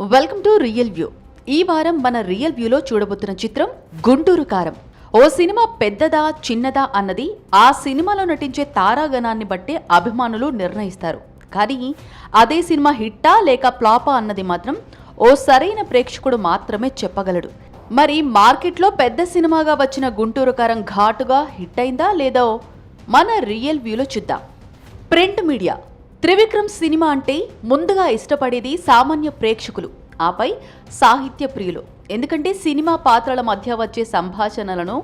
Welcome to real view. ఈ వారం మన రియల్ వ్యూలో చూడబోతున్న చిత్రం గుంటూరు కారం. ఓ సినిమా పెద్దదా చిన్నదా అన్నది ఆ సినిమాలో నటించే తారాగణాన్ని బట్టే అభిమానులు నిర్ణయిస్తారు. కానీ అదే సినిమా హిట్టా లేక ఫ్లాపా అన్నది మాత్రం ఓ సరైన ప్రేక్షకుడు మాత్రమే చెప్పగలడు. మరి మార్కెట్లో పెద్ద సినిమాగా వచ్చిన గుంటూరు కారం ఘాటుగా హిట్ అయిందా లేదో మన రియల్ వ్యూలో చూద్దాం. Print media. త్రివిక్రమ్ సినిమా అంటే ముందుగా ఇష్టపడేది సామాన్య ప్రేక్షకులు, ఆపై సాహిత్య ప్రియులు. ఎందుకంటే సినిమా పాత్రల మధ్య వచ్చే సంభాషణలను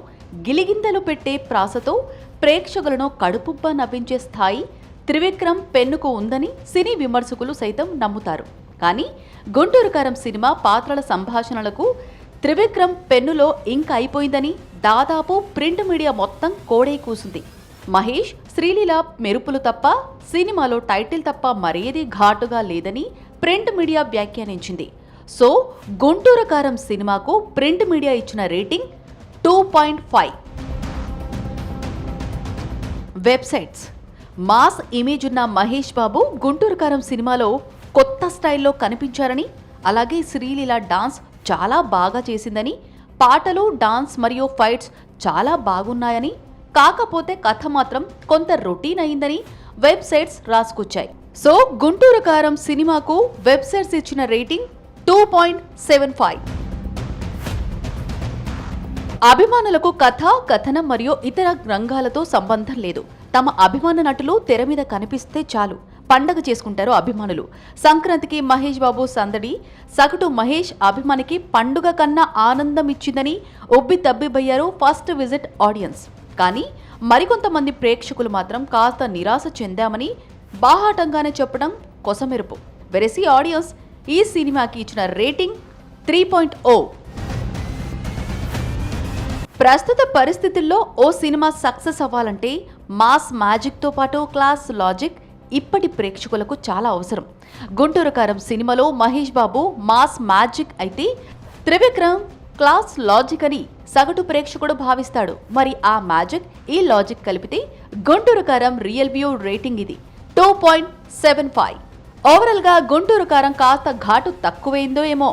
గిలిగిందలు పెట్టే ప్రాసతో ప్రేక్షకులను కడుపుబ్బ నవ్వించే స్థాయి త్రివిక్రమ్ పెన్నుకు ఉందని సినీ విమర్శకులు సైతం నమ్ముతారు. కానీ గుంటూరు కారం సినిమా పాత్రల సంభాషణలకు త్రివిక్రమ్ పెన్నులో ఇంక్ అయిపోయిందని దాదాపు ప్రింట్ మీడియా మొత్తం కోడై కూసింది. మహేష్, శ్రీలీల మెరుపులు తప్ప సినిమాలో టైటిల్ తప్ప మరేది ఘాటుగా లేదని ప్రింట్ మీడియా వ్యాఖ్యానించింది. సో గుంటూరు కారం సినిమాకు ప్రింట్ మీడియా ఇచ్చిన రేటింగ్ 2.5. వెబ్సైట్స్. మాస్ ఇమేజ్ ఉన్న మహేష్ బాబు గుంటూరు కారం సినిమాలో కొత్త స్టైల్లో కనిపించారని, అలాగే శ్రీలీల డాన్స్ చాలా బాగా చేసిందని, పాటలు, డాన్స్ మరియు ఫైట్స్ చాలా బాగున్నాయని, కాకపోతే కథ మాత్రం కొంత రొటీన్ అయిందని వెబ్సైట్స్ రాసుకొచ్చాయి. సో గుంటూరు కారం సినిమాకు వెబ్సైట్స్ ఇచ్చిన రేటింగ్ 2.75. అభిమానులకు కథ, కథనం మరియు ఇతర రంగాలతో సంబంధం లేదు. తమ అభిమాన నటులు తెర మీద కనిపిస్తే చాలు పండగ చేసుకుంటారు అభిమానులు. సంక్రాంతికి మహేష్ బాబు సందడి సగటు మహేష్ అభిమానికి పండుగ కన్నా ఆనందం ఇచ్చిందని ఒబ్బి తబ్బిబయ్యారు ఫస్ట్ విజిట్ ఆడియన్స్. కానీ మరికొంతమంది ప్రేక్షకులు మాత్రం కాస్త నిరాశ చెందామని బాహాటంగానే చెప్పడం కొసమెరుపు. వెరసి ఆడియన్స్ ఈ సినిమాకి ఇచ్చిన రేటింగ్ 3.0. ప్రస్తుత పరిస్థితుల్లో ఓ సినిమా సక్సెస్ అవ్వాలంటే మాస్ మ్యాజిక్తో పాటు క్లాస్ లాజిక్ ఇప్పటి ప్రేక్షకులకు చాలా అవసరం. గుంటూరు కారం సినిమాలో మహేష్ బాబు మాస్ మ్యాజిక్ అయితే త్రివిక్రమ్ క్లాస్ లాజిక్ అని సగటు ప్రేక్షకుడు భావిస్తాడు. మరి ఆ మ్యాజిక్, ఈ లాజిక్ కలిపితే గుంటూరు కారం రియల్ వ్యూ రేటింగ్ ఇది 2.75. ఓవరాల్ గా గుంటూరు కారం కాస్త ఘాటు తక్కువైందో ఏమో.